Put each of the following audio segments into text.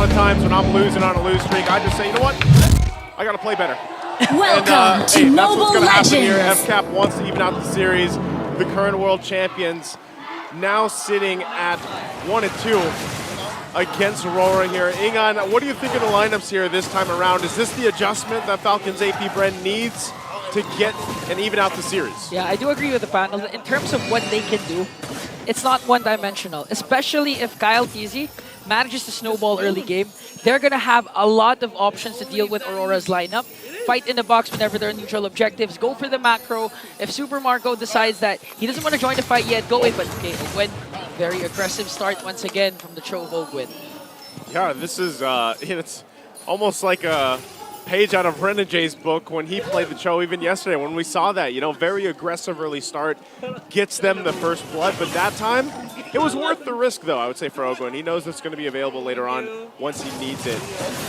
of times when I'm losing on a lose streak, I just say, you know what? I got to play better. Welcome to hey, that's Mobile what's going to happen here. Legends. FCAP wants to even out the series. The current world champions now sitting at 1-2 against RORA here. Ingan, what do you think of the lineups here this time around? Is this the adjustment that Falcon's AP BREN needs to get and even out the series? Yeah, I do agree with the panel. In terms of what they can do, it's not one-dimensional, especially if kyletz manages to snowball early game. They're going to have a lot of options to deal with Aurora's lineup. Fight in the box whenever there are neutral objectives. Go for the macro. If Super Marco decides that he doesn't want to join the fight yet, go in. But okay, owgwen, very aggressive start once again from the Cho of owgwen. Yeah, this is it's almost like a page out of Renejay's book when he played the Cho even yesterday when we saw that, you know, very aggressive early start, gets them the first blood, but that time it was worth the risk though, I would say, for owgwen. He knows it's going to be available later on once he needs it.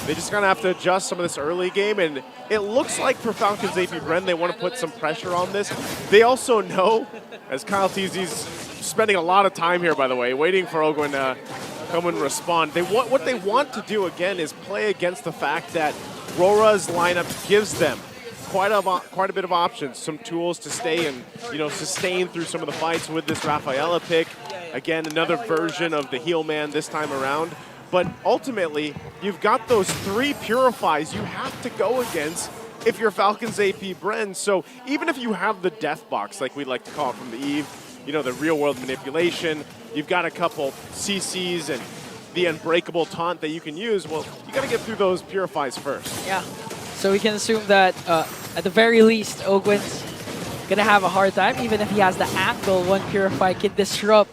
They just going to have to adjust some of this early game, and it looks like for Falcon's AP BREN, they want to put some pressure on this. They also know, as kyletz spending a lot of time here, by the way, waiting for owgwen to come and respond. What they want to do again is play against the fact that RORA's lineup gives them quite a bit of options, some tools to stay and, you know, sustain through some of the fights with this Rafaela pick. Again, another version of the heal man this time around. But ultimately, you've got those 3 purifies you have to go against if you're Falcon's AP BREN. So even if you have the death box, like we like to call it from the Eve, you know, the real world manipulation, you've got a couple CCs and the unbreakable taunt that you can use, well, you got to get through those purifies first. Yeah, so we can assume that at the very least, owgwen's going to have a hard time, even if he has the angle. One purify can disrupt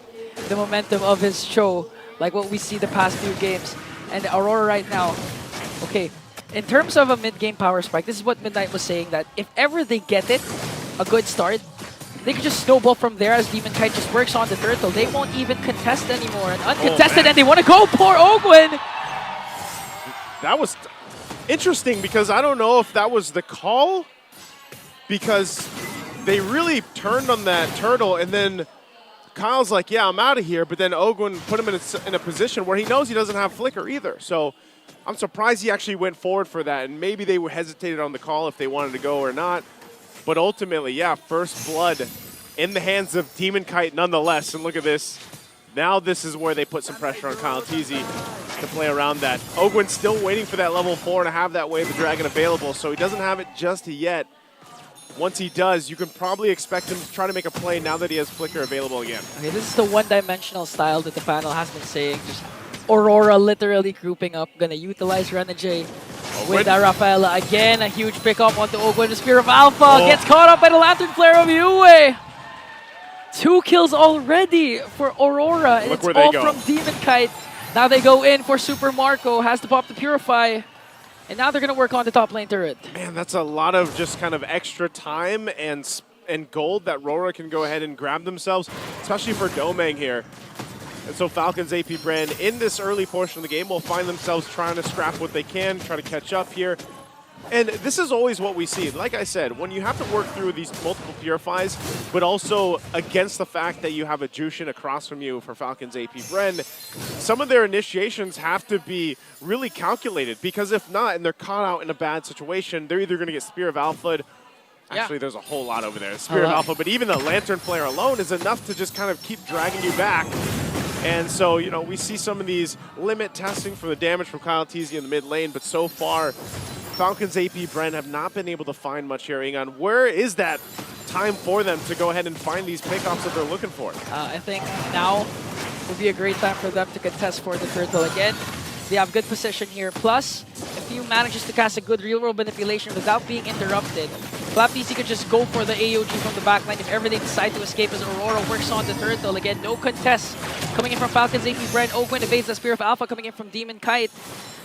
the momentum of his Cho, like what we see the past few games. And Aurora right now, okay, in terms of a mid-game power spike, this is what Midnight was saying, that if ever they get it, a good start, they could just snowball from there as Demonkite just works on the turtle. They won't even contest anymore. And uncontested, and they want to go for owgwen! That was interesting because I don't know if that was the call, because they really turned on that turtle, and then Kyle's like, yeah, I'm out of here, but then owgwen put him in a position where he knows he doesn't have flicker either. So I'm surprised he actually went forward for that, and maybe they hesitated on the call if they wanted to go or not. But ultimately, yeah, first blood in the hands of demokite nonetheless. And look at this. Now this is where they put some pressure on kyletz to play around that. owgwen's still waiting for that level 4 to have that Wave of the Dragon available, so he doesn't have it just yet. Once he does, you can probably expect him to try to make a play now that he has flicker available again. Okay, this is the one-dimensional style that the panel has been saying. Just Aurora literally grouping up, gonna utilize renejay with that Rafaela. Again, a huge pickup onto owgwen. The Spear of Alpha gets caught up by the Lantern Flare of pheww. 2 kills already for Aurora, and it's all from demokite. Now they go in for Super Marco, has to pop the Purify, and now they're going to work on the top lane turret. Man, that's a lot of just kind of extra time and gold that RORA can go ahead and grab themselves, especially for domeng here. And so Falcon's AP BREN in this early portion of the game will find themselves trying to scrap what they can, try to catch up here. And this is always what we see. Like I said, when you have to work through these multiple purifies, but also against the fact that you have a Jushin across from you for Falcon's AP BREN, some of their initiations have to be really calculated, because if not, and they're caught out in a bad situation, they're either going to get Spear of Alpha'd. Actually, there's a whole lot over there. Spear of Alpha, but even the Lantern Flare alone is enough to just kind of keep dragging you back. And so, you know, we see some of these limit testing for the damage from kyletz in the mid lane, but so far, Falcon's AP BREN have not been able to find much here. Ingan, where is that time for them to go ahead and find these pickoffs that they're looking for? I think now would be a great time for them to contest for the turtle again. They have good position here. Plus, if pheww manages to cast a good real-world manipulation without being interrupted, flaptzy could just go for the AOG from the backline if ever they decide to escape, as Aurora works on the turtle. Again, no contest coming in from Falcon's AP BREN. owgwen evades the Spear of Alpha coming in from Demonkite.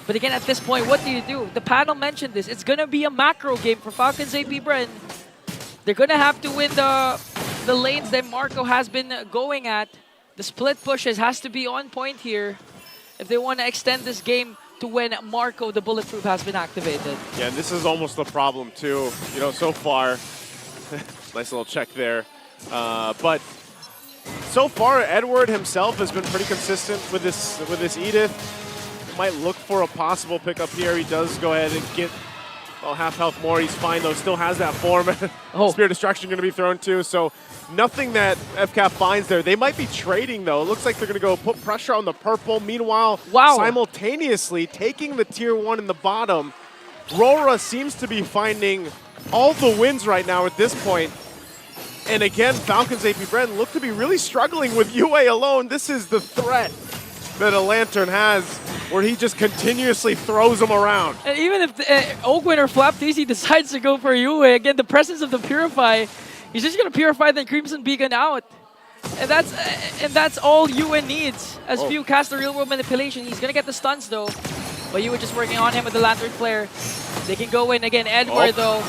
But again, at this point, what do? The panel mentioned this. It's going to be a macro game for Falcon's AP BREN. They're going to have to win the lanes that Marco has been going at. The split pushes has to be on point here if they want to extend this game to when Marco, the Bulletproof, has been activated. Yeah, and this is almost the problem too. You know, so far, nice little check there. But so far, Edward himself has been pretty consistent with this Edith. might look for a possible pickup here. He does go ahead and get half health more. He's fine though. Still has that form. Spear Destruction going to be thrown too. So nothing that FCAP finds there. They might be trading though. It looks like they're going to go put pressure on the purple. Meanwhile, simultaneously taking the tier 1 in the bottom. RORA seems to be finding all the wins right now at this point. And again, Falcon's AP BREN look to be really struggling with UA alone. This is the threat that a Lantern has, where he just continuously throws them around. And even if owgwen or flaptzy decides to go for UA, again, the presence of the Purify, he's just going to Purify the Crimson Beacon out. And that's all UA needs. As pheww casts the real world manipulation, he's going to get the stuns though. But UA just working on him with the Lantern Flare. They can go in again. Edward though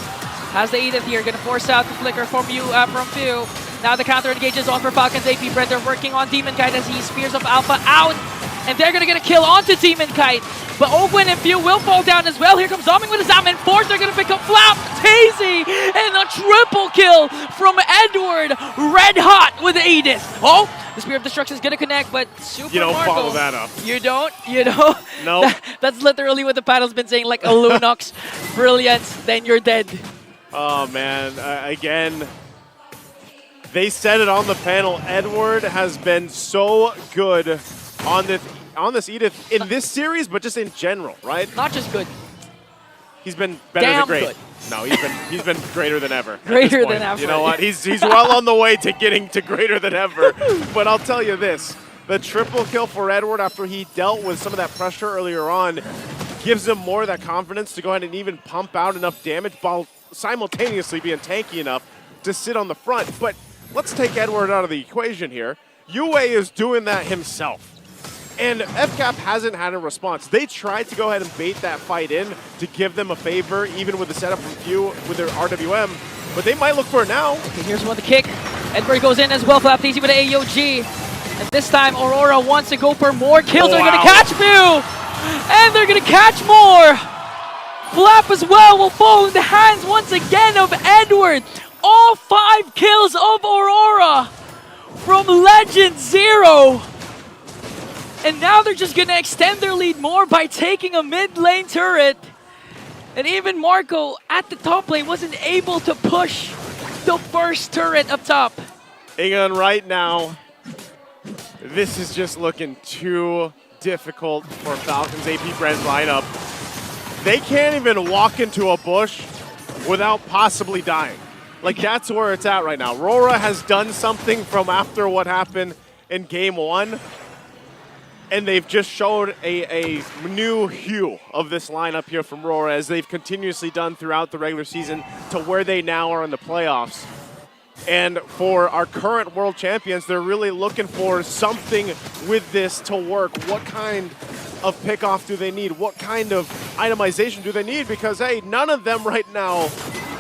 has the Edith here, going to force out the flicker from pheww. Now the counter engage is on for Falcon's AP BREN. They're working on demonkite as he spears up Alpha out. And they're going to get a kill onto demonkite. But owgwen and pheww will fall down as well. Here comes domeng with his Alpha and Force. They're going to pick up flaptzy. And a triple kill from Edward. Red hot with the Edith. Oh, the Spear of Destruction is going to connect, but Super You don't Marco, follow that up. You don't? You don't? No. That's literally what the panel's been saying, like a Lunox brilliance, then you're dead. Oh man, again, they said it on the panel. Edward has been so good on this Edith in this series, but just in general, right? Not just good. He's been better than great. Good. No, he's been greater than ever. Greater than ever. You know what? He's well on the way to getting to greater than ever. But I'll tell you this, the triple kill for Edward after he dealt with some of that pressure earlier on gives him more of that confidence to go ahead and even pump out enough damage while simultaneously being tanky enough to sit on the front. But let's take Edward out of the equation here. UA is doing that himself. And FCAP hasn't had a response. They tried to go ahead and bait that fight in to give them a favor, even with the setup from pheww with their RWM. But they might look for it now. Okay, here's one the kick. Edward goes in as well. flaptzy with an AOG. And this time, Aurora wants to go for more kills. They're going to catch pheww! And they're going to catch more! Flap as well will fall in the hands once again of Edward. All 5 kills of Aurora from Legend 0. And now they're just going to extend their lead more by taking a mid lane turret. And even Marco at the top lane wasn't able to push the first turret up top. Ingon, right now, this is just looking too difficult for Falcon's AP BREN lineup. They can't even walk into a bush without possibly dying. Like, that's where it's at right now. RORA has done something from after what happened in Game 1, and they've just showed a new hue of this lineup here from RORA, as they've continuously done throughout the regular season to where they now are in the playoffs. And for our current world champions, they're really looking for something with this to work. What kind of pickoff do they need? What kind of itemization do they need? Because, hey, none of them right now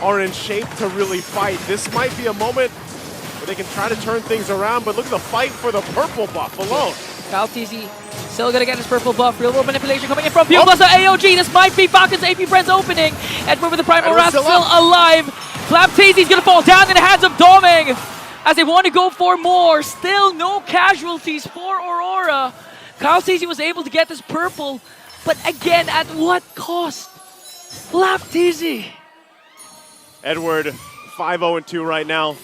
are in shape to really fight. This might be a moment where they can try to turn things around, but look at the fight for the purple buff alone. pheww still gonna get his purple buff. Real world manipulation coming in from pheww plus the AOG. This might be Falcon's AP BREN's opening. Edward with the Primal Wrath still alive. flaptzy's gonna fall down in the hands of domeng as they want to go for more. Still no casualties for Aurora. kyletz was able to get this purple, but again, at what cost? flaptzy. Edward, 5-0-2 right now.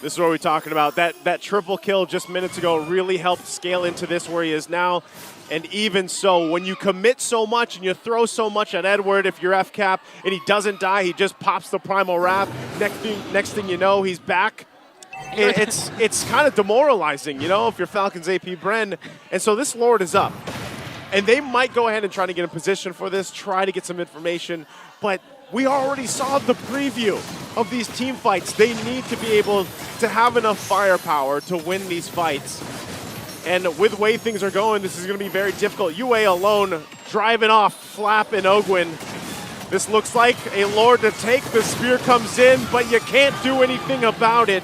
This is what we're talking about. That triple kill just minutes ago really helped scale into this where he is now. And even so, when you commit so much and you throw so much at Edward, if you're FCAP and he doesn't die, he just pops the Primal Wrath. Next thing you know, he's back. It's kind of demoralizing, you know, if you're Falcon's AP BREN. And so this Lord is up. And they might go ahead and try to get in position for this, try to get some information. But we already saw the preview of these team fights. They need to be able to have enough firepower to win these fights. And with the way things are going, this is going to be very difficult. UA alone driving off Flap and owgwen. This looks like a Lord to take. The spear comes in, but you can't do anything about it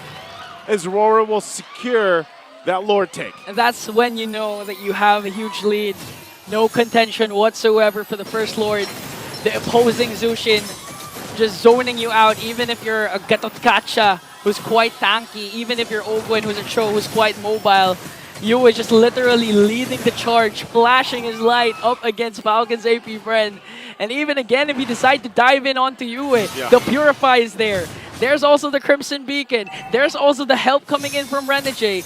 as RORA will secure that Lord take. And that's when you know that you have a huge lead. No contention whatsoever for the first Lord. The opposing Zushin just zoning you out, even if you're a Gatotkacha who's quite tanky, even if you're owgwen who's a Cho who's quite mobile. Yue just literally leading the charge, flashing his light up against Falcon's AP BREN. And even again, if you decide to dive in onto Yue, the Purify is there. There's also the Crimson Beacon. There's also the help coming in from Renejay.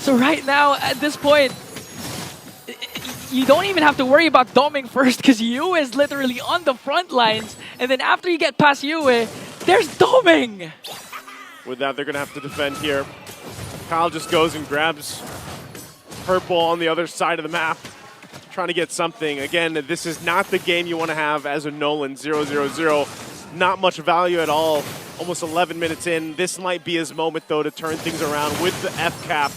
So right now, at this point, you don't even have to worry about doming first because Yue is literally on the front lines. And then after you get past Yue, there's domeng. With that, they're going to have to defend here. Kyle just goes and grabs purple on the other side of the map, trying to get something. Again, this is not the game you want to have as a Nolan. 0-0-0. Not much value at all. Almost 11 minutes in. This might be his moment, though, to turn things around with the F-cap.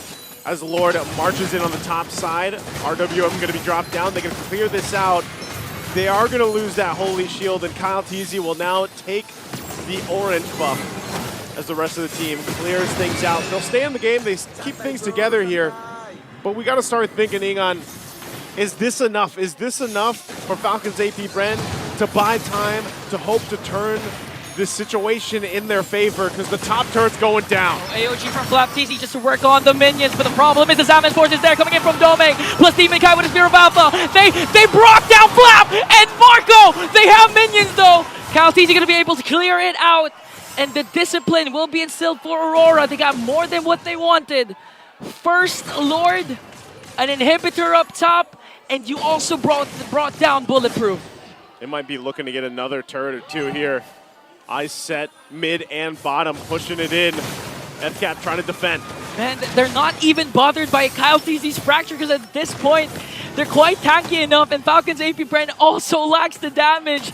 As Lord marches in on the top side, RWM going to be dropped down. They're going to clear this out. They are going to lose that Holy Shield, and kyletz will now take the orange buff as the rest of the team clears things out. They'll stay in the game. They keep things together here. But we got to start thinking, Ingon, is this enough? Is this enough for Falcon's AP BREN to buy time, to hope to turn this situation in their favor? Because the top turret's going down. AOG from flaptzy just to work on the minions, but the problem is the S14 is there coming in from domeng, plus demonkite with a Spear of Alpha. They brought down Flap and Marco. They have minions though. kyletz going to be able to clear it out, and the discipline will be instilled for Aurora. They got more than what they wanted. First Lord, an inhibitor up top, and you also brought down Bulletproof. They might be looking to get another turret or two here. Eyes set, mid and bottom, pushing it in. F-cap trying to defend. Man, they're not even bothered by kyletz's fracture because at this point, they're quite tanky enough, and Falcon's AP BREN also lacks the damage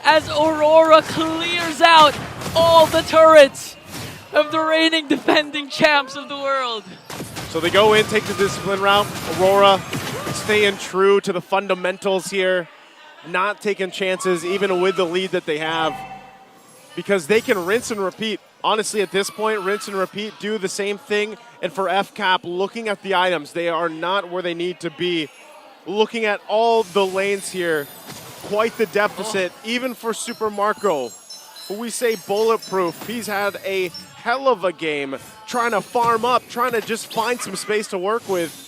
as Aurora clears out all the turrets of the reigning defending champs of the world. So they go in, take the discipline route. Aurora staying true to the fundamentals here, not taking chances even with the lead that they have, because they can rinse and repeat. Honestly, at this point, rinse and repeat, do the same thing. And for F-cap, looking at the items, they are not where they need to be. Looking at all the lanes here, quite the deficit, even for Super Marco, who we say bulletproof. He's had a hell of a game trying to farm up, trying to just find some space to work with.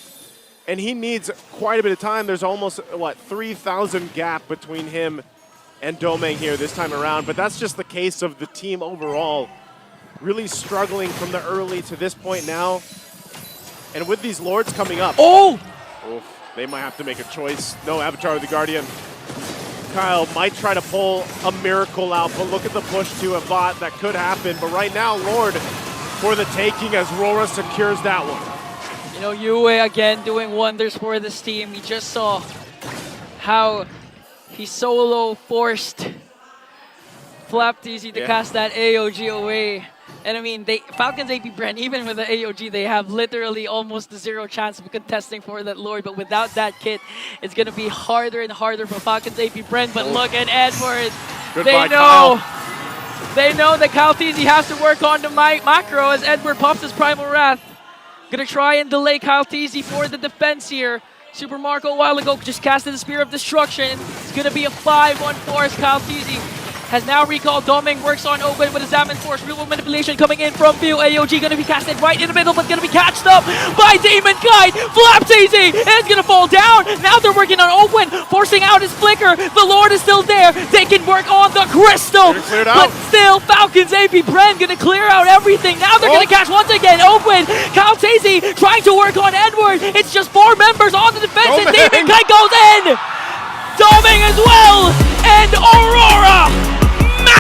And he needs quite a bit of time. There's almost, what, 3,000 gap between him and domeng here this time around. But that's just the case of the team overall. Really struggling from the early to this point now. And with these Lords coming up. Oh! Oof, they might have to make a choice. No Avatar of the Guardian. Kyle might try to pull a miracle out, but look at the push to a bot. That could happen. But right now, Lord for the taking as RORA secures that one. You know, Yue again doing wonders for this team. You just saw how he solo forced flaptzy to cast that AOG away. And I mean, Falcon's AP BREN, even with the AOG, they have literally almost a zero chance of contesting for that Lord. But without that kit, it's going to be harder and harder for Falcon's AP BREN. But look at Edward. Goodbye, They know that kyletzz has to work on the macro as Edward pops his Primal Wrath. Gonna try and delay kyletzz for the defense here. Super Marco a while ago just casted the Spear of Destruction. It's gonna be a 5-1-4 as kyletzz has now recalled domeng, works on owgwen with his Force. Real world manipulation coming in from pheww. AOG gonna be casted right in the middle, but gonna be catched up by demonkite. flaptzy is gonna fall down. Now they're working on owgwen, forcing out his flicker. The Lord is still there. They can work on the crystal, but still Falcon's AP BREN gonna clear out everything. Now they're gonna catch once again owgwen. kyletzz trying to work on Edward. It's just 4 members on the defense, and demonkite goes in. Domeng as well.